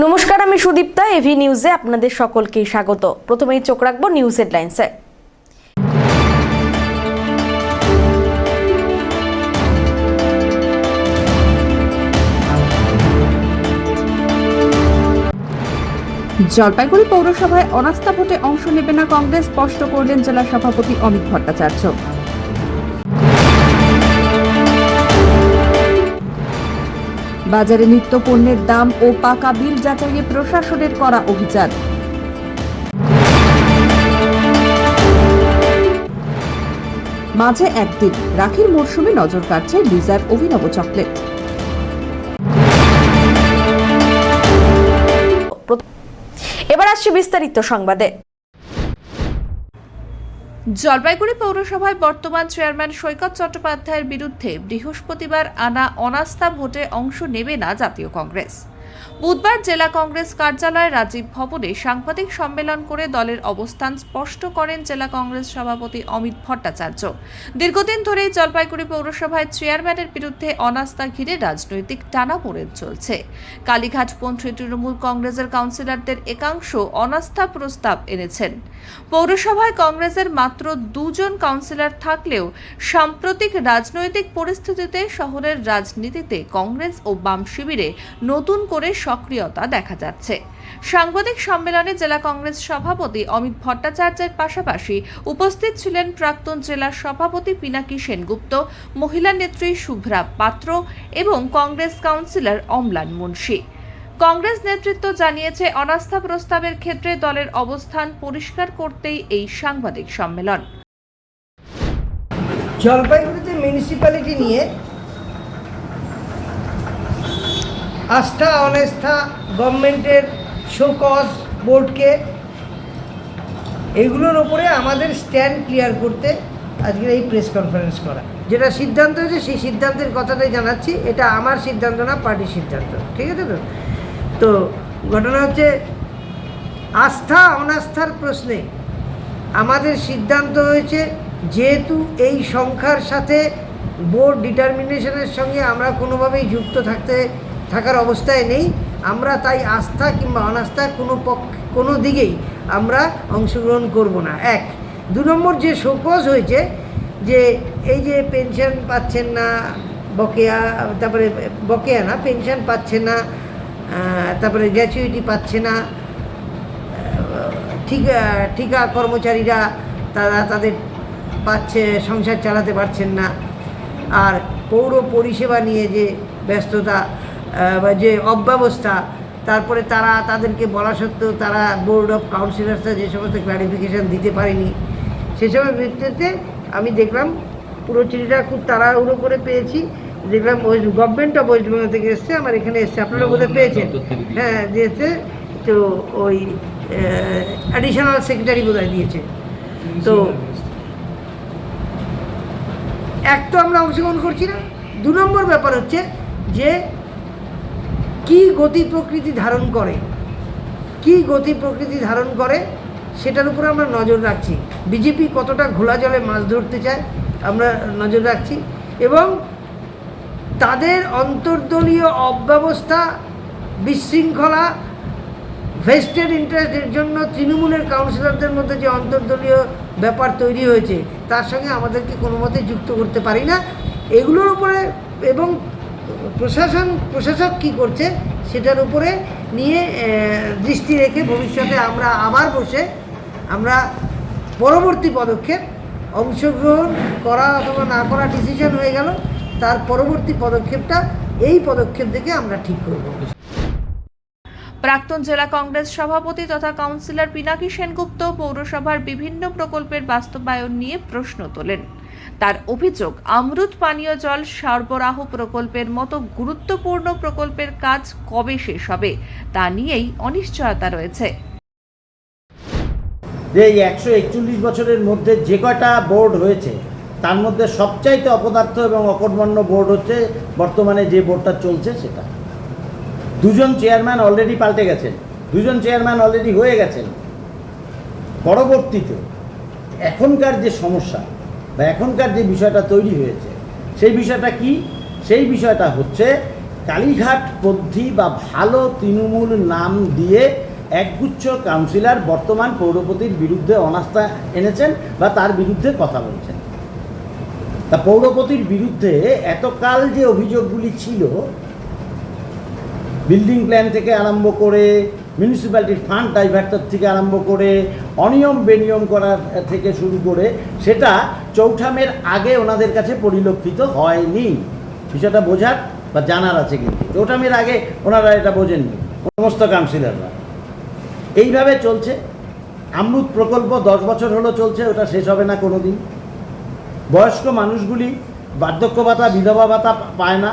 নমস্কার, আমি সুদীপ্তা। এভি নিউজে আপনাদের সকলকে স্বাগত। প্রথমেই চোখ রাখবো নিউজ হেডলাইন্সে। জলপাইগুড়ি পৌরসভায় অনাস্থা ভোটে অংশ নেবে না কংগ্রেস, স্পষ্ট করলেন জেলা সভাপতি অমিত ভট্টাচার্য। বাজারে নিত্য পণ্যের দাম ও পাকা বিল যাচাইয়ে প্রশাসনের করা অভিযান। মাঝে একদিন রাখির মরশুমে নজর কাটছে লিজার অভিনব চকলেট। এবার আসছে বিস্তারিত সংবাদে। জলপাইগুড়ি পৌরসভায় বর্তমান চেয়ারম্যান সৈকত চট্টোপাধ্যায়ের বিরুদ্ধে বৃহস্পতিবার আনা অনাস্থা ভোটে অংশ নেবে না জাতীয় কংগ্রেস। বুধবার জেলা কংগ্রেস কার্যালয় রাজীব ভবনে সাংবাদিক সম্মেলন করে দলের অবস্থান স্পষ্ট করেন জেলা কংগ্রেস সভাপতি অমিত ভট্টাচার্য। দীর্ঘদিন ধরেই জলপাইগুড়ি পৌরসভায় চেয়ারম্যানের বিরুদ্ধে অনাস্থা ঘিরে রাজনৈতিক টানাপোড়েন চলছে। কালীঘাটপন্থী তৃণমূল কংগ্রেসের কাউন্সিলরদের একাংশ অনাস্থা প্রস্তাব এনেছেন। পৌরসভায় কংগ্রেসের মাত্র 2 জন কাউন্সিলর থাকলেও সাম্প্রতিক রাজনৈতিক পরিস্থিতিতে শহরের রাজনীতিতে কংগ্রেস ও বাম শিবিরে নতুন করে সক্রিয়তা দেখা যাচ্ছে। সাংবাদিক সম্মেলনে জেলা কংগ্রেস সভাপতি অমিত ভট্টাচার্যের পাশাপাশি উপস্থিত ছিলেন প্রাক্তন জেলা সভাপতি পিনাকি সেনগুপ্ত, মহিলা নেত্রী শুভ্রা পাত্র এবং কংগ্রেস কাউন্সিলর অম্লান মুন্সি। কংগ্রেস নেতৃত্ব জানিয়েছে, অনাস্থা প্রস্তাবের ক্ষেত্রে দলের অবস্থান পরিষ্কার করতেই এই সাংবাদিক সম্মেলন। জলপাইগুড়িতে মিউনিসিপ্যালিটি নিয়ে আস্থা অনাস্থা, গভর্নমেন্টের শোকজ বোর্ডকে, এগুলোর ওপরে আমাদের স্ট্যান্ড ক্লিয়ার করতে আজকের এই প্রেস কনফারেন্স করা। যেটা সিদ্ধান্ত হয়েছে সেই সিদ্ধান্তের কথাটাই জানাচ্ছি। এটা আমার সিদ্ধান্ত না, পার্টির সিদ্ধান্ত। ঠিক আছে তো? তো ঘটনা হচ্ছে, আস্থা অনাস্থার প্রশ্নে আমাদের সিদ্ধান্ত হয়েছে, যেহেতু এই সংখ্যার সাথে বোর্ড ডিটারমিনেশনের সঙ্গে আমরা কোনোভাবেই যুক্ত থাকার অবস্থায় নেই, আমরা তাই আস্থা কিংবা অনাস্থা কোনো দিকেই আমরা অংশগ্রহণ করব না। 1। 2 নম্বর, যে শোকজ হয়েছে যে এই যে পেনশন পাচ্ছেন না, বকেয়া, তারপরে বকেয়া না, পেনশন পাচ্ছে না, তারপরে গ্র্যাচুইটি পাচ্ছে না, ঠিকা কর্মচারীরা তাদের পাচ্ছে, সংসার চালাতে পারছেন না, আর পৌর পরিষেবা নিয়ে যে ব্যস্ততা বা যে অব্যবস্থা, তারপরে তাদেরকে বলা সত্ত্বেও তারা বোর্ড অফ কাউন্সিলর্সরা যে সমস্ত ক্লারিফিকেশান দিতে পারেনি, সেসবের ভিত্তিতে আমি দেখলাম পুরো চিঠিটা খুব তাড়াহুড়ো করে পেয়েছি। দেখলাম গভর্নমেন্ট অফ ওয়েস্ট বেঙ্গল থেকে এসছে, আমার এখানে এসছে, আপনারা বোধহয় পেয়েছেন। হ্যাঁ, দিয়েছে। তো ওই অ্যাডিশনাল সেক্রেটারি বোধহয় দিয়েছে। তো এক তো আমরা অংশগ্রহণ করছি না। 2 নম্বর ব্যাপার হচ্ছে যে কি গতি প্রকৃতি ধারণ করে সেটার উপরে আমরা নজর রাখছি। বিজেপি কতটা ঘোলা জলে মাছ ধরতে চায় আমরা নজর রাখছি, এবং তাদের অন্তর্দলীয় অব্যবস্থা, বিশৃঙ্খলা, ভেস্টেড ইন্টারেস্টের জন্য তৃণমূলের কাউন্সিলরদের মধ্যে যে অন্তর্দলীয় ব্যাপার তৈরি হয়েছে, তার সঙ্গে আমাদেরকে কোনো মতে যুক্ত করতে পারি না। এগুলোর উপরে, এবং প্রশাসক কী করছে সেটার উপরে নিয়ে দৃষ্টি রেখে ভবিষ্যতে আমরা আবার বসে আমরা পরবর্তী পদক্ষেপ, অংশগ্রহণ করা অথবা না করা ডিসিশন হয়ে গেল, তার পরবর্তী পদক্ষেপটা এই পদক্ষেপ থেকে আমরা ঠিক করব। প্রাক্তন জেলা কংগ্রেস সভাপতি তথা কাউন্সিলর পিনাকি সেনগুপ্ত পৌরসভার বিভিন্ন প্রকল্পের বাস্তবায়ন নিয়ে প্রশ্ন তোলেন। তার অভিযোগ, অমৃত পানীয় জল সরবরাহ প্রকল্পের মতো গুরুত্বপূর্ণ প্রকল্পের কাজ কবে শেষ হবে তা নিয়েই অনিশ্চয়তা রয়েছে। যে 141 বছরের মধ্যে যে কয়টা বোর্ড হয়েছে, তার মধ্যে সবচাইতে অপদার্থ এবং অকর্মণ্য বোর্ড হচ্ছে বর্তমানে যে বোর্ডটা চলছে সেটা। 2 জন চেয়ারম্যান অলরেডি পাল্টে গেছেন, 2 জন চেয়ারম্যান অলরেডি হয়ে গেছেন। পরবর্তীতে এখনকার যে সমস্যা বা এখনকার যে বিষয়টা তৈরি হয়েছে, সেই বিষয়টা কি? সেই বিষয়টা হচ্ছে কালীঘাট পদ্ধতি বা ভালো তৃণমূল নাম দিয়ে একগুচ্ছ কাউন্সিলর বর্তমান পৌরপতির বিরুদ্ধে অনাস্থা এনেছেন বা তার বিরুদ্ধে কথা বলছেন। তা পৌরপতির বিরুদ্ধে এতকাল যে অভিযোগগুলি ছিল, বিল্ডিং প্ল্যান থেকে আরম্ভ করে মিউনিসিপ্যালিটির ফান্ড ডাইভার্টার থেকে আরম্ভ করে অনিয়ম বেনিয়ম করার থেকে শুরু করে, সেটা চৌঠামের আগে ওনাদের কাছে পরিলক্ষিত হয়নি। বিষয়টা বোঝার বা জানার আছে, কিন্তু চৌঠামের আগে ওনারা এটা বোঝেননি সমস্ত কাউন্সিলররা। এইভাবে চলছে। অমৃত প্রকল্প 10 বছর হলো চলছে, ওটা শেষ হবে না কোনো দিন। বয়স্ক মানুষগুলি বার্ধক্য ভাতা, বিধবা ভাতা পায় না।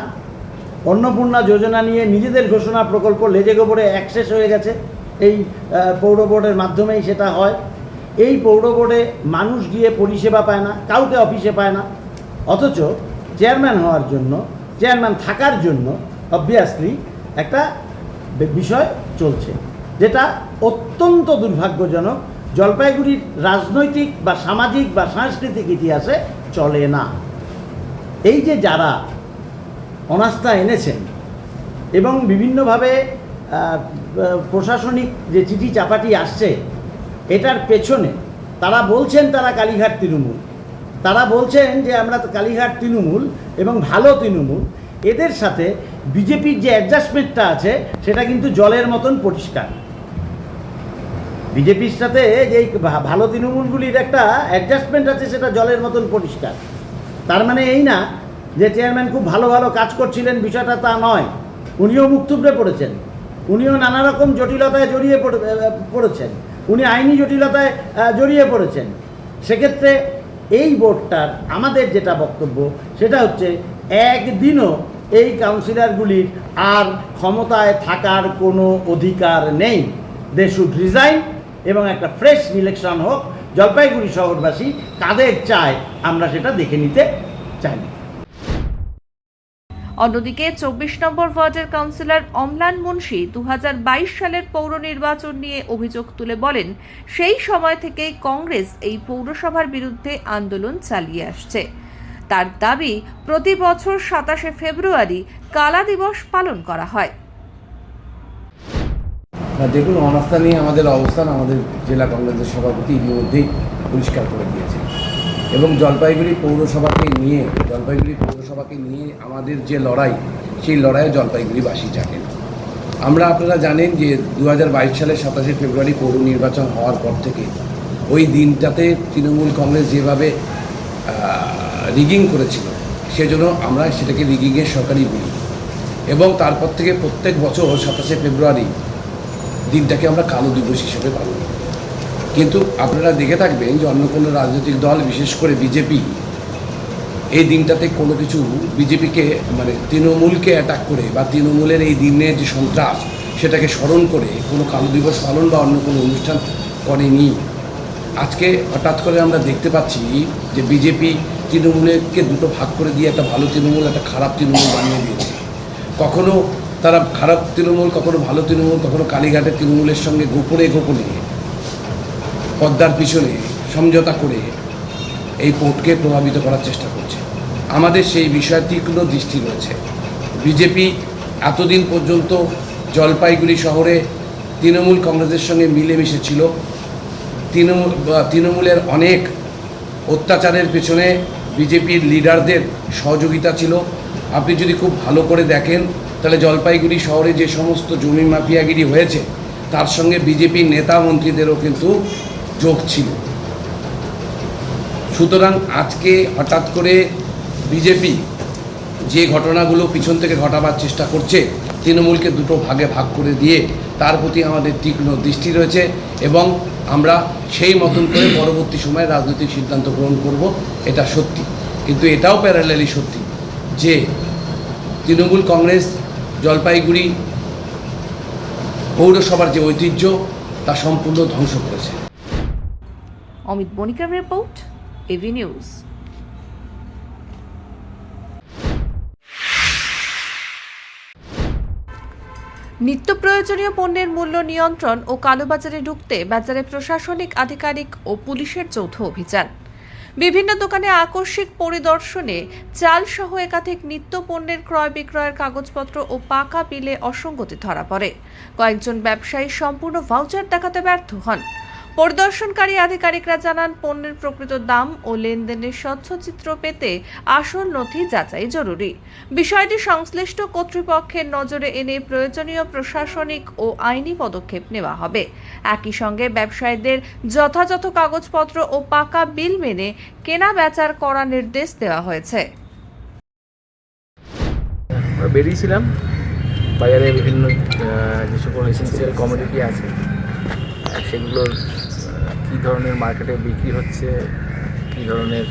অন্নপূর্ণা যোজনা নিয়ে নিজেদের ঘোষণা প্রকল্প লেজে গোবরে অ্যাক্সেস হয়ে গেছে, এই পৌর বোর্ডের মাধ্যমেই সেটা হয়। এই পৌর বোর্ডে মানুষ গিয়ে পরিষেবা পায় না, কাউকে অফিসে পায় না, অথচ চেয়ারম্যান হওয়ার জন্য, চেয়ারম্যান থাকার জন্য অবভিয়াসলি একটা বিষয় চলছে, যেটা অত্যন্ত দুর্ভাগ্যজনক। জলপাইগুড়ির রাজনৈতিক বা সামাজিক বা সাংস্কৃতিক ইতিহাসে চলে না। এই যে যারা অনাস্থা এনেছেন এবং বিভিন্নভাবে প্রশাসনিক যে চিঠি চাপাটি আসছে, এটার পেছনে তারা বলছেন তারা কালীঘাট তৃণমূল, তারা বলছেন যে আমরা কালীঘাট তৃণমূল এবং ভালো তৃণমূল। এদের সাথে বিজেপির যে অ্যাডজাস্টমেন্টটা আছে সেটা কিন্তু জলের মতন পরিষ্কার। বিজেপির সাথে যে ভালো তৃণমূলগুলির একটা অ্যাডজাস্টমেন্ট আছে, সেটা জলের মতন পরিষ্কার। তার মানে এই না যে চেয়ারম্যান খুব ভালো ভালো কাজ করছিলেন, বিষয়টা তা নয়। উনিও মুখ থুবড়ে পড়েছেন, উনিও নানা রকম জটিলতায় জড়িয়ে পড়েছেন, উনি আইনি জটিলতায় জড়িয়ে পড়েছেন। সেক্ষেত্রে এই বোর্ডটার আমাদের যেটা বক্তব্য সেটা হচ্ছে, একদিনও এই কাউন্সিলরগুলির আর ক্ষমতায় থাকার কোনো অধিকার নেই। দে শুড রিজাইন এবং একটা ফ্রেশ ইলেকশন হোক। জলপাইগুড়ি শহরবাসী কাদের চায় আমরা সেটা দেখে নিতে চাই। অন্যদিকে 24 নম্বর ওয়ার্ডের কাউন্সিলর অম্লান মুন্সি 2022 সালের পৌর নির্বাচন নিয়ে অভিযোগ তুলে বলেন, সেই সময় থেকেই কংগ্রেস এই পৌরসভার বিরুদ্ধে আন্দোলন চালিয়ে আসছে। তার দাবি, প্রতি বছর 27শে ফেব্রুয়ারি কালা দিবস পালন করা হয়। দেখুন, অনাস্থা নিয়ে আমাদের অবস্থান আমাদের জেলা কংগ্রেসের সভাপতি ইতিমধ্যেই পরিষ্কার করে দিয়েছে এবং জলপাইগুড়ি পৌরসভাকে নিয়ে আমাদের যে লড়াই, সেই লড়াইয়ে জলপাইগুড়িবাসী জানেন। আপনারা জানেন যে 2022 সালের 27শে ফেব্রুয়ারি পৌর নির্বাচন হওয়ার পর থেকে ওই দিনটাতে তৃণমূল কংগ্রেস যেভাবে রিগিং করেছিল, সেজন্য আমরা সেটাকে রিগিংয়ের সরকারি বলি এবং তারপর থেকে প্রত্যেক বছর 27শে ফেব্রুয়ারি দিনটাকে আমরা কালো দিবস হিসেবে পালন করি। কিন্তু আপনারা দেখে থাকবেন যে অন্য কোনো রাজনৈতিক দল, বিশেষ করে বিজেপি, এই দিনটাতে কোনো কিছু বিজেপিকে মানে তৃণমূলকে অ্যাটাক করে বা তৃণমূলের এই দিনের যে সন্ত্রাস, সেটাকে স্মরণ করে কোনো কালো দিবস পালন বা অন্য কোনো অনুষ্ঠান করেনি। আজকে হঠাৎ করে আমরা দেখতে পাচ্ছি যে বিজেপি তৃণমূলকে দুটো ভাগ করে দিয়ে একটা ভালো তৃণমূল, একটা খারাপ তৃণমূল বানিয়ে দিয়েছে। কখনো তারা খারাপ তৃণমূল, কখনো ভালো তৃণমূল, কখনো কালীঘাটের তৃণমূলের সঙ্গে গোপনে পদ্মার পিছনে সমঝোতা করে এই ভোটকে প্রভাবিত করার চেষ্টা করছে। আমাদের সেই বিষয়ে তীক্ষ্ণ দৃষ্টি রয়েছে। বিজেপি এতদিন পর্যন্ত জলপাইগুড়ি শহরে তৃণমূল কংগ্রেসের সঙ্গে মিলেমিশে ছিল। তৃণমূলের অনেক অত্যাচারের পেছনে বিজেপির লিডারদের সহযোগিতা ছিল। আপনি যদি খুব ভালো করে দেখেন তাহলে জলপাইগুড়ি শহরে যে সমস্ত জমি মাফিয়াগিরি হয়েছে, তার সঙ্গে বিজেপির নেতা মন্ত্রীদেরও কিন্তু যোগ ছিল। সুতরাং আজকে হঠাৎ করে বিজেপি যে ঘটনাগুলো পিছন থেকে ঘটাবার চেষ্টা করছে, তৃণমূলকে দুটো ভাগে ভাগ করে দিয়ে, তার প্রতি আমাদের তীক্ষ্ণ দৃষ্টি রয়েছে এবং আমরা সেই মতন করে পরবর্তী সময়ে রাজনৈতিক সিদ্ধান্ত গ্রহণ করব, এটা সত্যি। কিন্তু এটাও প্যারালালি সত্যি যে তৃণমূল কংগ্রেস জলপাইগুড়ি পৌরসভার যে ঐতিহ্য, তা সম্পূর্ণ ধ্বংস করেছে। অমিত বণিকের রিপোর্ট, এভি নিউজ। নিত্য প্রয়োজনীয় পণ্যের মূল্য নিয়ন্ত্রণ ও কালোবাজারে ঢুকতে বাজারে প্রশাসনিক আধিকারিক ও পুলিশের যৌথ অভিযান। বিভিন্ন দোকানে আকস্মিক পরিদর্শনে চাল সহ একাধিক নিত্য পণ্যের ক্রয় বিক্রয়ের কাগজপত্র ও পাকা বিলে অসঙ্গতি ধরা পড়ে। কয়েকজন ব্যবসায়ী সম্পূর্ণ ভাউচার দেখাতে ব্যর্থ হন। পরিদর্শনকারী আধিকারিকরা জানান, পণ্যের প্রকৃত দাম ও লেনদেনের স্বচ্ছ চিত্র পেতে আসল নথি যাচাই জরুরি। বিষয়টি সংশ্লিষ্ট কর্তৃপক্ষের নজরে এনে প্রয়োজনীয় প্রশাসনিক ও আইনি পদক্ষেপ নেওয়া হবে। একই সঙ্গে ব্যবসায়ীদের যথাযথ কাগজপত্র ও পাকা বিল মেনে কেনা বেচার করা নির্দেশ দেওয়া হয়েছে। আমরা বেরিয়েছিলাম বাজারে বিভিন্ন যে সকল এসেন্সিয়াল কমোডিটি আছে সেগুলোর কী ধরনের মার্কেটে বিক্রি হচ্ছে, কী ধরনের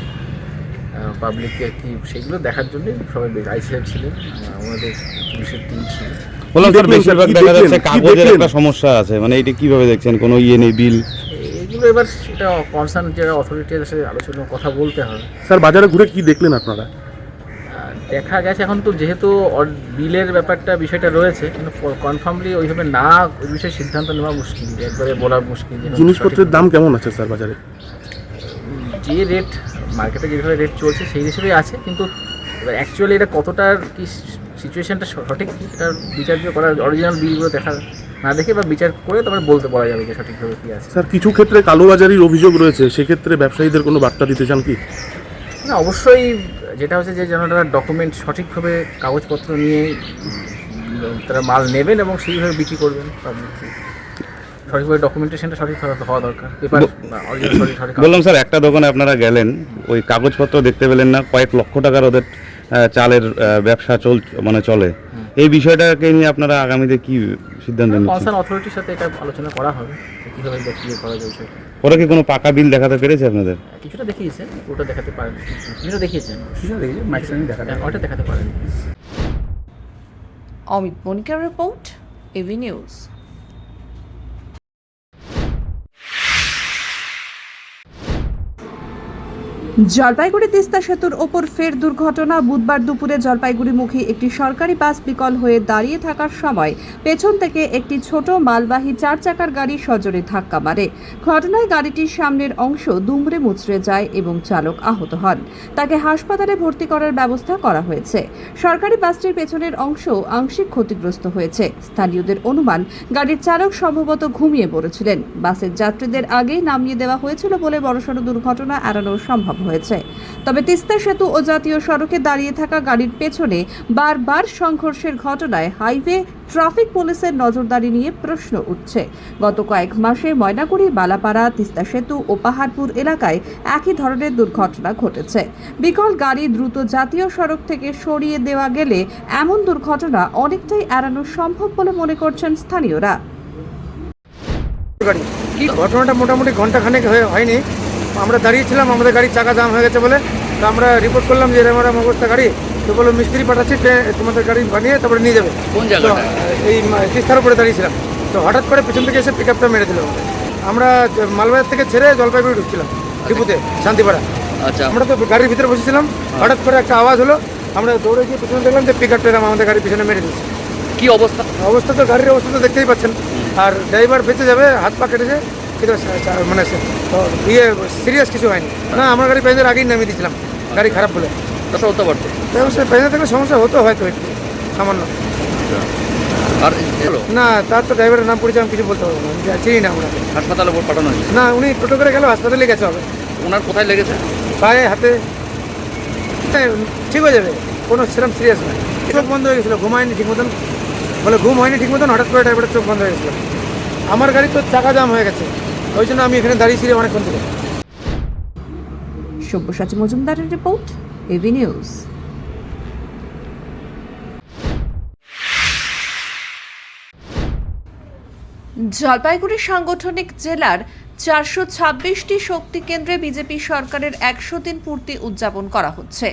পাবলিককে কী, সেগুলো দেখার জন্যই সবাই আইসিআর ছিলেন, আমাদের পুলিশের টিম ছিল। বললাম স্যার, বেশিরভাগ দেখা যাচ্ছে কাগজের একটা সমস্যা আছে, মানে এটা কিভাবে দেখছেন? কোনো ইয়ে নেই, বিল? এগুলো এবার সেটা কনসার্ন যারা অথরিটি আছে আলোচনা কথা বলতে হবে। স্যার, বাজারে ঘুরে কি দেখলেন আপনারা? দেখা গেছে এখন তো যেহেতু বিলের বিষয়টা রয়েছে, কিন্তু কনফার্মলি ওইভাবে না ওই বিষয়ে সিদ্ধান্ত নেওয়া মুশকিল, একবারে বলা মুশকিল। জিনিসপত্রের দাম কেমন আছে স্যার বাজারে? যে রেট মার্কেটে যেভাবে রেট চলছে সেই হিসেবেই আছে, কিন্তু এবার অ্যাকচুয়ালি এটা কতটা কি সিচুয়েশনটা সঠিক, এটার বিচার করা, অরিজিনাল বিলগুলো দেখা না দেখে বা বিচার করে তারপরে বলা যাবে যে সঠিকভাবে কী আছে। স্যার, কিছু ক্ষেত্রে কালোবাজারির অভিযোগ রয়েছে, সেক্ষেত্রে ব্যবসায়ীদের কোনো বার্তা দিতে চান কি? না, অবশ্যই যেটা হচ্ছে যে যেন তারা ডকুমেন্ট সঠিকভাবে কাগজপত্র নিয়ে তারা মাল নেবেন এবং সেইভাবে বিক্রি করবেন। সঠিকভাবে ডকুমেন্টেশনটা সঠিক হওয়া দরকার। পেপার বললাম স্যার, একটা দোকানে আপনারা গেলেন, ওই কাগজপত্র দেখতে পেলেন না, কয়েক লক্ষ টাকার ওদের চালের ব্যবসা চলে। এই বিষয়টাকে নিয়ে আপনারা আগামীতে কি সিদ্ধান্ত নিচ্ছেন? কনসার্ন অথরিটির সাথে এটা আলোচনা করা হবে কীভাবে বিক্রি করা যায় বিষয়টা। ওরা কি কোনো পাকা বিল দেখাতে পেরেছে আপনাদের? কিছুটা দেখিয়েছে, ওটা দেখাতে পারেন, কিছুটা দেখিয়েছেন, ম্যাক্সিমাম ওটা দেখাতে পারেন। অমিত বণিকের report, AV news. Jalpaiguri Teesta সেতুর ওপর ফের দুর্ঘটনা। বুধবার দুপুরে জলপাইগুড়িমুখী একটি সরকারি বাস বিকল হয়ে দাঁড়িয়ে থাকার সময় পেছন থেকে একটি ছোট মালবাহী 4 চাকার গাড়ি সজোরে ধাক্কা মারে। ঘটনায় গাড়িটির সামনের অংশ দুমড়ে মুচড়ে যায় এবং চালক আহত হন। তাকে হাসপাতালে ভর্তি করার ব্যবস্থা করা হয়েছে। সরকারি বাসটির পেছনের অংশ আংশিক ক্ষতিগ্রস্ত হয়েছে। স্থানীয়দের অনুমান, গাড়ির চালক সম্ভবত ঘুমিয়ে পড়েছিলেন। বাসের যাত্রীদের আগেই নামিয়ে দেওয়া হয়েছিল বলে বড়সড় দুর্ঘটনা এড়ানো সম্ভব হয়েছে। তবে তিস্তা সেতু ও জাতীয় সড়কে দাঁড়িয়ে থাকা গাড়ির পেছনে বারবার সংঘর্ষের ঘটনায় হাইওয়ে ট্রাফিক পুলিশের নজরদারি নিয়ে প্রশ্ন উঠছে। গত কয়েক মাসে ময়নাগুড়ি, বালাপাড়া, তিস্তা সেতু ও পাহাড়পুর এলাকায় একই ধরনের দুর্ঘটনা ঘটেছে। বিকল গাড়ি দ্রুত জাতীয় সড়ক থেকে সরিয়ে দেওয়া গেলে এমন দুর্ঘটনা অনেকটাই এড়ানো সম্ভব বলে মনে করছেন স্থানীয়রা। কি ঘটনাটা মোটামুটি ঘন্টাখানেক হয়নি, আমরা দাঁড়িয়েছিলাম, আমাদের গাড়ির চাকা জাম হয়ে গেছে বলে। তো আমরা রিপোর্ট করলাম যে এরকম অবস্থা গাড়ি, তো বললো মিস্ত্রি পাঠাচ্ছি, তোমাদের গাড়ি বানিয়ে তারপরে নিয়ে যাবে। কোন জায়গাটা? এই তিস্তার উপরে দাঁড়িয়েছিলাম, তো হঠাৎ করে পেছন থেকে এসে পিক আপটা মেরে দিল। আমরা মালবাজার থেকে ছেড়ে জলপাইগুড়ি ঢুকছিলাম ডিপুতে, শান্তিপাড়া। আচ্ছা, আমরা তো গাড়ির ভিতরে বসেছিলাম, হঠাৎ করে একটা আওয়াজ হলো, আমরা দৌড়ে গিয়ে পেছনে দেখলাম যে পিক আপটা আমাদের গাড়ির পিছনে মেরে দিচ্ছে। কি অবস্থা? অবস্থা তো গাড়ির অবস্থা তো দেখতেই পাচ্ছেন, আর ড্রাইভার বেঁচে যাবে, হাত পা কেটেছে, কিন্তু মানে সিরিয়াস কিছু হয়নি। না, আমার গাড়ি প্যাসেঞ্জার আগেই নামিয়ে দিয়েছিলাম, গাড়ি খারাপ বলে। হতে পারতো, প্যাসেঞ্জার থাকলে সমস্যা হতো হয়তো একটু সামান্য। আর না, তার তো ড্রাইভারের নাম পরিচয় আমি কিছু বলতে পারবো না, চিনি না আমরা। হাসপাতালে পাঠানো হয়েছে? না, উনি টোটো করে গেল, হাসপাতালে গেছে হবে। ওনার কোথায় লেগেছে? পায়ে, হাতে। ঠিক হয়ে যাবে, কোনো সেরকম সিরিয়াস নয়। চোখ বন্ধ হয়ে গেছিলো, ঘুম হয়নি ঠিক মতন, বলে ঘুম হয়নি ঠিক মতন, হঠাৎ করে ড্রাইভারের চোখ বন্ধ হয়ে গেছিলো। আমার গাড়ি তো চাকা জাম হয়ে গেছে, ওই জন্য আমি এখানে দাঁড়িয়েছি অনেকক্ষণ থেকে। সব্যসাচী মজুমদারের রিপোর্ট, এভি নিউজ। জলপাইগুড়ি সাংগঠনিক জেলার 426টি শক্তি কেন্দ্রে বিজেপি সরকারের 100 দিন পূর্তি উদযাপন করা হচ্ছে।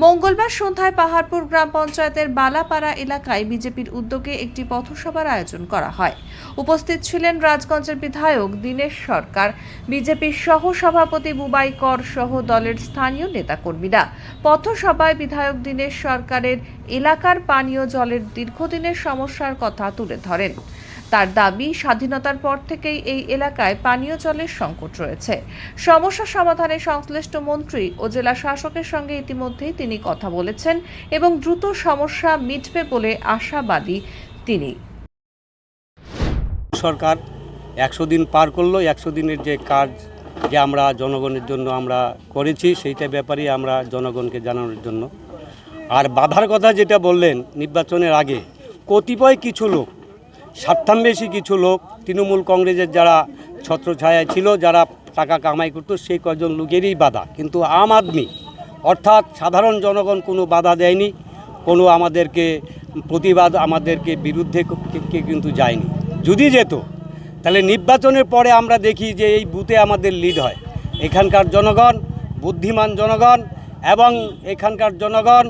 মঙ্গলবার সন্ধ্যায় পাহাড়পুর গ্রাম পঞ্চায়েতের বালাপাড়া এলাকায় বিজেপির উদ্যোগে একটি পথসভার আয়োজন করা হয়। উপস্থিত ছিলেন রাজগঞ্জের বিধায়ক দীনেশ সরকার, বিজেপির সহ সভাপতি বুবাই কর সহ দলের স্থানীয় নেতাকর্মীরা। পথসভায় বিধায়ক দীনেশ সরকারের এলাকার পানীয় জলের দীর্ঘদিনের সমস্যার কথা তুলে ধরেন। তার দাবি, স্বাধীনতার পর থেকেই এই এলাকায় পানীয় জলের সংকট রয়েছে। সমস্যা সমাধানে সংশ্লিষ্ট মন্ত্রী ও জেলা শাসকের সঙ্গে ইতিমধ্যেই তিনি কথা বলেছেন এবং দ্রুত সমস্যা মিটবে বলে আশাবাদী তিনি। সরকার 100 দিন পার করলো, 100 দিনের যে কাজ যে আমরা জনগণের জন্য আমরা করেছি সেইটা ব্যাপারে আমরা জনগণকে জানানোর জন্য। আর বাধার কথা যেটা বললেন, নির্বাচনের আগে কতিপয় কিছু লোক, স্বার্থান্বেষী কিছু লোক, তৃণমূল কংগ্রেসের যারা ছত্রছায়ায় ছিল, যারা টাকা কামাই করতো, সেই কজন লোকেরই বাধা। কিন্তু আম আদমি অর্থাৎ সাধারণ জনগণ কোনো বাধা দেয়নি, কোনো আমাদেরকে প্রতিবাদ আমাদেরকে বিরুদ্ধে কিন্তু যায়নি। যদি যেত তাহলে নির্বাচনের পরে আমরা দেখি যে এই বুথে আমাদের লিড হয়। এখানকার জনগণ বুদ্ধিমান জনগণ এবং এখানকার জনগণ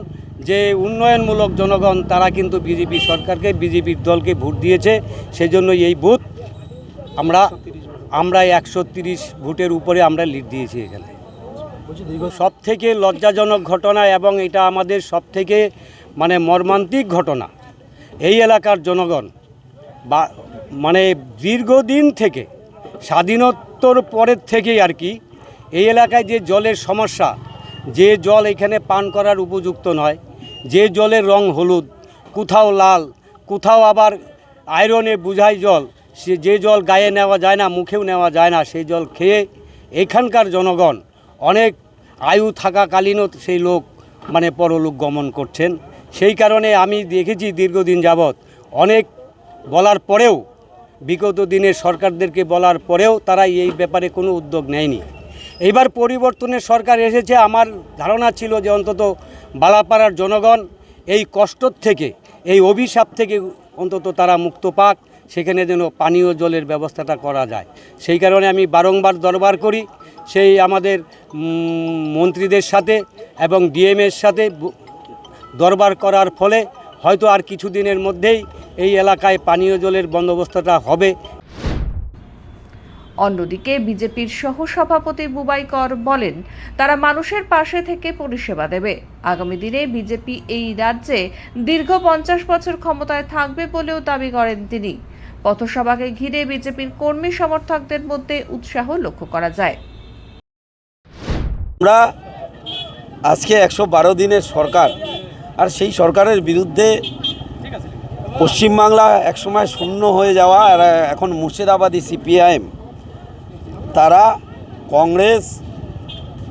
যে উন্নয়নমূলক জনগণ, তারা কিন্তু বিজেপি সরকারকে, বিজেপির দলকে ভোট দিয়েছে। সেজন্য এই বুথ আমরা 130 ভোটের উপরে আমরা লিড দিয়েছি। এখানে সব থেকে লজ্জাজনক ঘটনা এবং এটা আমাদের সব থেকে মর্মান্তিক ঘটনা, এই এলাকার জনগণ দীর্ঘদিন থেকে, স্বাধীনোত্তর পরের থেকেই আর কি, এই এলাকায় যে জলের সমস্যা, যে জল এখানে পান করার উপযুক্ত নয়, যে জলের রং হলুদ, কোথাও লাল, কোথাও আবার আয়রনে বুঝাই জল, যে জল গায়ে নেওয়া যায় না, মুখেও নেওয়া যায় না, সেই জল খেয়ে এখানকার জনগণ অনেক আয়ু থাকাকালীনও সেই লোক পরলোক গমন করছেন। সেই কারণে আমি দেখেছি দীর্ঘদিন যাবৎ অনেক বলার পরেও, বিগত দিনের সরকারদেরকে বলার পরেও তারা এই ব্যাপারে কোনো উদ্যোগ নেয়নি। এইবার পরিবর্তনের সরকার এসেছে, আমার ধারণা ছিল যে অন্তত বালাপাড়ার জনগণ এই কষ্ট থেকে, এই অভিশাপ থেকে অন্তত তারা মুক্ত পাক, সেখানে যেন পানীয় জলের ব্যবস্থাটা করা যায়। সেই কারণে আমি বারংবার দরবার করি সেই আমাদের মন্ত্রীদের সাথে এবং ডিএমের সাথে দরবার করার ফলে হয়তো আর কিছুদিনের মধ্যেই এই এলাকায় পানীয় জলের বন্দোবস্তটা হবে। অন্যদিকে বিজেপির সহসভাপতি বুবাই কর বলেন, তারা মানুষের পাশে থেকে পরিষেবা দেবে। আগামী দিনে বিজেপি এই রাজ্যে দীর্ঘ 50 বছর ক্ষমতায় থাকবে বলেও দাবি করেন তিনি। পথসভাকে ঘিরে বিজেপির কর্মী সমর্থকদের মধ্যে উৎসাহ লক্ষ্য করা যায়। আমরা আজকে 112 দিনের সরকার, আর সেই সরকারের বিরুদ্ধে পশ্চিমবাংলা একসময় শূন্য হয়ে যাওয়া, আর এখন মুর্শিদাবাদী সিপিআইএম, তারা কংগ্রেস,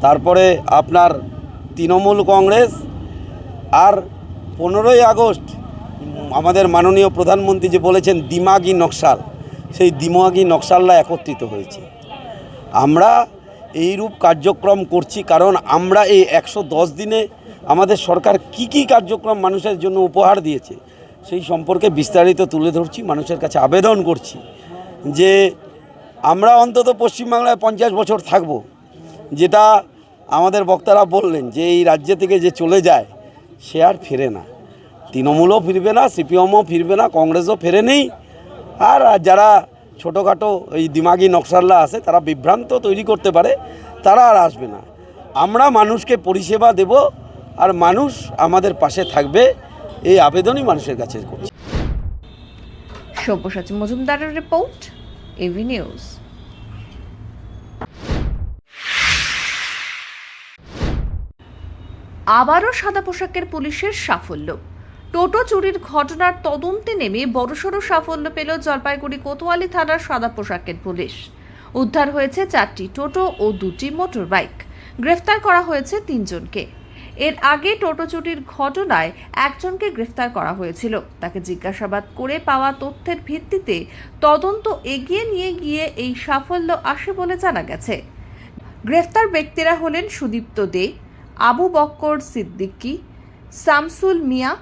তারপরে আপনার তৃণমূল কংগ্রেস, আর 15ই আগস্ট আমাদের মাননীয় প্রধানমন্ত্রী যে বলেছেন দিমাগি নকশাল, সেই দিমাগি নকশালরা একত্রিত হয়েছে। আমরা এইরূপ কার্যক্রম করছি কারণ আমরা এই 110 দিনে আমাদের সরকার কি কার্যক্রম মানুষের জন্য উপহার দিয়েছে সেই সম্পর্কে বিস্তারিত তুলে ধরছি, মানুষের কাছে আবেদন করছি যে আমরা অন্তত পশ্চিমবাংলায় 50 বছর থাকব। যেটা আমাদের বক্তারা বললেন যে এই রাজ্য থেকে যে চলে যায় সে আর ফেরে না, তৃণমূলও ফিরবে না, সিপিএমও ফিরবে না, কংগ্রেসও ফেরে নেই। আর যারা ছোটোখাটো এই দিমাগি নকশালরা আছে তারা বিভ্রান্ত তৈরি করতে পারে, তারা আর আসবে না। আমরা মানুষকে পরিষেবা দেব আর মানুষ আমাদের পাশে থাকবে, এই আবেদনই মানুষের কাছে করছি। সব্যসাচী মজুমদারের রিপোর্ট, এভি নিউজ। আবারও সাদা পোশাকের পুলিশের সাফল্য। টোটো চুরির ঘটনার তদন্তে নেমে বড়সড় সাফল্য পেল জলপাইগুড়ি কোতোয়ালি থানার সাদা পোশাকের পুলিশ। উদ্ধার হয়েছে 4টি টোটো ও 2টি মোটর বাইক। গ্রেফতার করা হয়েছে 3 জনকে। এর আগে টোটো চুরির ঘটনায় একজনকে গ্রেফতার করা হয়েছিল। তাকে জিজ্ঞাসাবাদ করে পাওয়া তথ্যের ভিত্তিতে তদন্ত এগিয়ে নিয়ে গিয়ে এই সাফল্য আসে বলে জানা গেছে। গ্রেফতার ব্যক্তিরা হলেন সুদীপ্ত দে, আবু বক্কর সিদ্দিকী, শামসুল মিয়া।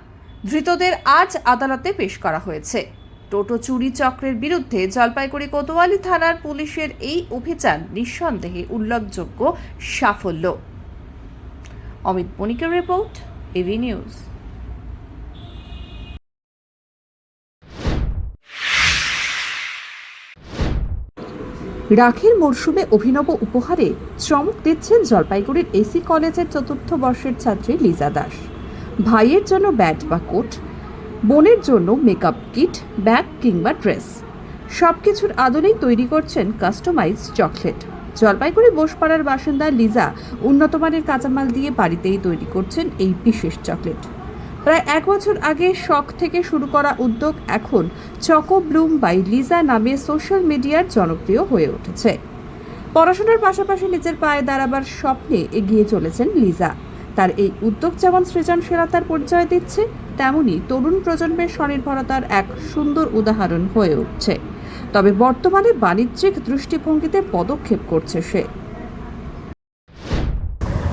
ধৃতদের আজ আদালতে পেশ করা হয়েছে। টোটো চুরি চক্রের বিরুদ্ধে জলপাইগুড়ি কোতোয়ালি থানার পুলিশের এই অভিযান নিঃসন্দেহে উল্লেখযোগ্য সাফল্য। অমিত বণিকের রিপোর্ট, এভি নিউজ। রাখির মরশুমে অভিনব উপহারে চমক দিচ্ছেন জলপাইগুড়ির এসি কলেজের 4র্থ বর্ষের ছাত্রী লিজা দাস। ভাইয়ের জন্য ব্যাট বা কোট, বোনের জন্য মেকআপ কিট, ব্যাগ কিংবা ড্রেস, সবকিছুর আদলেই তৈরি করছেন কাস্টমাইজ চকলেট। জলপাইগুড়ি বোসপাড়ার বাসিন্দা লিজা উন্নতমানের কাঁচামাল দিয়ে বাড়িতেই তৈরি করছেন এই বিশেষ চকলেট। প্রায় 1 বছর আগে শখ থেকে শুরু করা উদ্যোগ এখন চকো ব্লুম বাই লিজা নামে সোশ্যাল মিডিয়ার জনপ্রিয় হয়ে উঠেছে। পড়াশোনার পাশাপাশি নিজের পায়ে দাঁড়াবার স্বপ্নে এগিয়ে চলেছেন লিজা। তার এই উদ্যোগ যেমন সৃজনশীলতার পরিচয় দিচ্ছে, তেমনি তরুণ প্রজন্মের স্বনির্ভরতার এক সুন্দর উদাহরণ হয়ে উঠছে। তবে বর্তমানে বাণিজ্যিক দৃষ্টিভঙ্গিতে পদক্ষেপ করছে সে।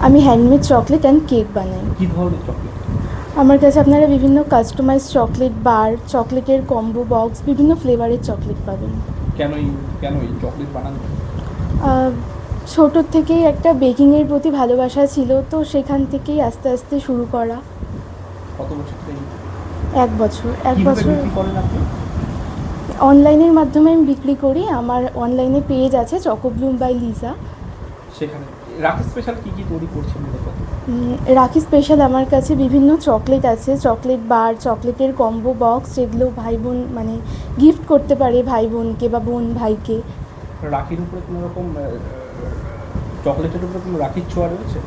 আমি হ্যান্ডমেড চকলেট অ্যান্ড কেক বানাই। কি ধরনের চকলেট? আমার কাছে আপনারা বিভিন্ন কাস্টমাইজ চকলেট বার, চকলেটের কম্বো বক্স, বিভিন্ন ফ্লেভারের চকলেট পাবেন। কেন এই চকলেট বানানো? ছোটোর থেকেই একটা বেকিংয়ের প্রতি ভালোবাসা ছিল, তো সেখান থেকেই আস্তে আস্তে শুরু করা। কত বছর থেকে? 1 বছর। বিক্রি করেন আপনি? অনলাইনের মাধ্যমে আমি বিক্রি করি। আমার অনলাইনে পেজ আছে চকো ব্লুম বাই লিজা। সেখানে রাখি স্পেশাল কি তৈরি করছেন? রাখি স্পেশাল আমার কাছে বিভিন্ন চকলেট আছে, চকলেট বার, চকলেটের কম্বো বক্স, যেগুলো ভাই বোন মানে গিফট করতে পারে ভাই বোনকে বা বোন ভাইকে। রাখির উপরে কোনো রকম চকলেটের উপরে কোনো রাখির ছোঁয়া রয়েছে?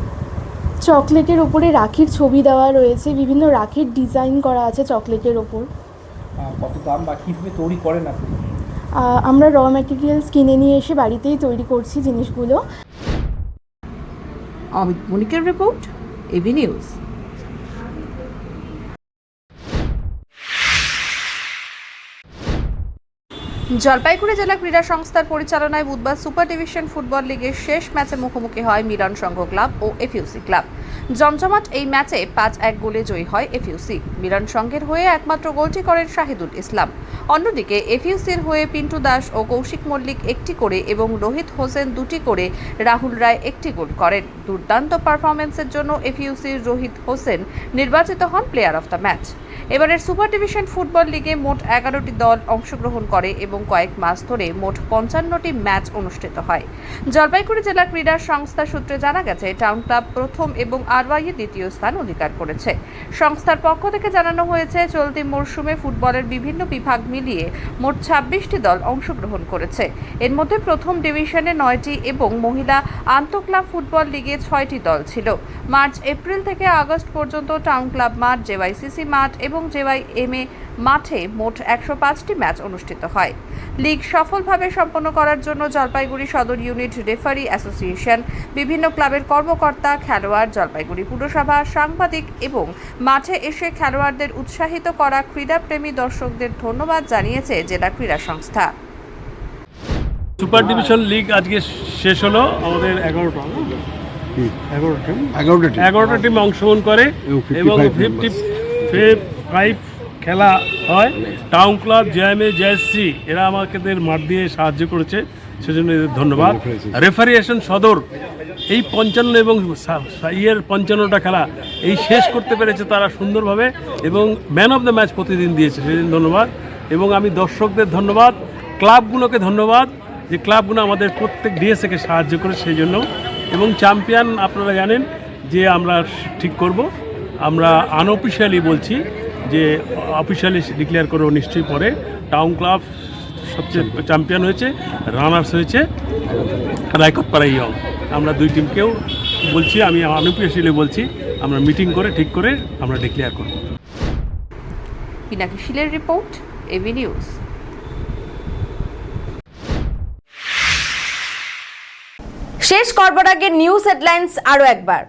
চকলেটের উপরে রাখির ছবি দেওয়া রয়েছে, বিভিন্ন রাখির ডিজাইন করা আছে চকলেটের ওপর। কত দাম বা কীভাবে তৈরি করেন আপনি? আমরা র ম্যাটেরিয়ালস কিনে নিয়ে এসে বাড়িতেই তৈরি করছি জিনিসগুলো। অমিত মনিকের রিপোর্ট, এবি নিউজ। জলপাইগুড়ি জেলা ক্রীড়া সংস্থার পরিচালনায় বুধবার সুপার ডিভিশন ফুটবল লিগের শেষ ম্যাচে মুখোমুখি হয় মিলন সংঘ ক্লাব ও এফইউসি ক্লাব। জমজমাট এই ম্যাচে 5-1 গোলে জয়ী হয় এফইউসি। মিলন সংঘের হয়ে একমাত্র গোলটি করেন শাহিদুল ইসলাম। অন্যদিকে এফইউসির হয়ে পিন্টু দাস ও কৌশিক মল্লিক 1টি করে এবং রোহিত হোসেন 2টি করে, রাহুল রায় 1টি গোল করেন। দুর্দান্ত পারফরমেন্সের জন্য এফইউসির রোহিত হোসেন নির্বাচিত হন প্লেয়ার অফ দ্য ম্যাচ। এবারের সুপার ডিভিশন ফুটবল লিগে মোট 11টি দল অংশগ্রহণ করে এবং কয়েক মাস ধরে মোট 55টি ম্যাচ অনুষ্ঠিত হয়। জলপাইগুড়ি জেলা ক্রীড়া সংস্থা সূত্রে জানা গেছে, টাউন ক্লাব প্রথম এবং আরওয়াইয়ে দ্বিতীয় স্থান অধিকার করেছে। সংস্থার পক্ষ থেকে জানানো হয়েছে, চলতি মরশুমে ফুটবলের বিভিন্ন বিভাগ মিলিয়ে মোট 26টি দল অংশগ্রহণ করেছে। এর মধ্যে প্রথম ডিভিশনে 9টি এবং মহিলা আন্তঃক্লাব ফুটবল লিগে 6টি দল ছিল। মার্চ এপ্রিল থেকে আগস্ট পর্যন্ত টাউন ক্লাব মাঠ, জেওয়াইসিসি মাঠ এবং জেওয়াইএমএ মাঠে মোট 105টি ম্যাচ অনুষ্ঠিত হয়। লীগ সফলভাবে সম্পন্ন করার জন্য জলপাইগুড়ি সদর ইউনিট রেফারি অ্যাসোসিয়েশন, বিভিন্ন ক্লাবের কর্মকর্তা, খেলোয়াড়, জলপাইগুড়ি পুরসভা, সাংবাদিক এবং মাঠে এসে খেলোয়াড়দের উৎসাহিত করা ক্রীড়াপ্রেমী দর্শকদের ধন্যবাদ জানিয়েছে জেলা ক্রীড়া সংস্থা। সুপার ডিভিশন লিগ আজকে শেষ হলো। আমাদের 11টা টিম অংশগ্রহণ করে এবং 55 খেলা হয়। টাউন ক্লাব, জেএমএ, জেএসসি এরা আমাদের মাঠ দিয়ে সাহায্য করেছে, সেজন্য এদের ধন্যবাদ। রেফারি অ্যাসোসিয়েশন সদর এই 55 এবং 55টা খেলা এই শেষ করতে পেরেছে তারা সুন্দরভাবে, এবং ম্যান অফ দ্য ম্যাচ প্রতিদিন দিয়েছে, সেদিন ধন্যবাদ। এবং আমি দর্শকদের ধন্যবাদ, ক্লাবগুলোকে ধন্যবাদ, যে ক্লাবগুলো আমাদের প্রত্যেক ডিএসএকে সাহায্য করে সেই জন্য। এবং চ্যাম্পিয়ন আপনারা জানেন যে আমরা ঠিক করব, আমরা আনঅফিশিয়ালি বলছি যে অফিশিয়ালি ডিক্লেয়ার করবো নিশ্চয়ই পরে। টাউন ক্লাব সবচেয়ে চ্যাম্পিয়ন হয়েছে, রানার্স হয়েছে রায়কটপাড়া ইয়ং। আমরা 2 টিমকেও বলছি, আমি আনঅফিশিয়ালি বলছি, আমরা মিটিং করে ঠিক করে আমরা ডিক্লেয়ার করব। পিনাকি শিলের রিপোর্ট, এবি নিউজ। শেষ করবার আগে নিউজ হেডলাইন্স আরো একবার।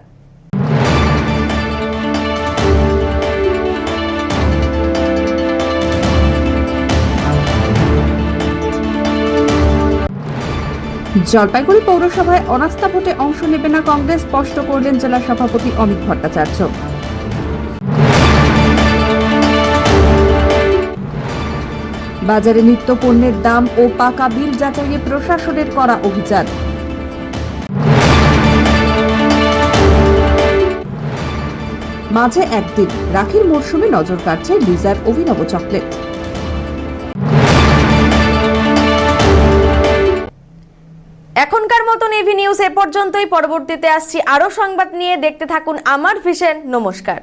জলপাইগুড়ি পৌরসভায় অনাস্থা ভোটে অংশ নেবে না কংগ্রেস, স্পষ্ট করলেন জেলা সভাপতি অমিত ভট্টাচার্য। বাজারে নিত্য পণ্যের দাম ও পাকা বিল যাচাইয়ে প্রশাসনের করা অভিযান। মাঝে একদিন, রাখির মরশুমে নজর কাটছে লিজার অভিনব চকলেট। এখনকার মতন এবি নিউজ এ পর্যন্তই। পরবর্তীতে আসছি আরো সংবাদ নিয়ে। দেখতে থাকুন আমার ভিশন। নমস্কার।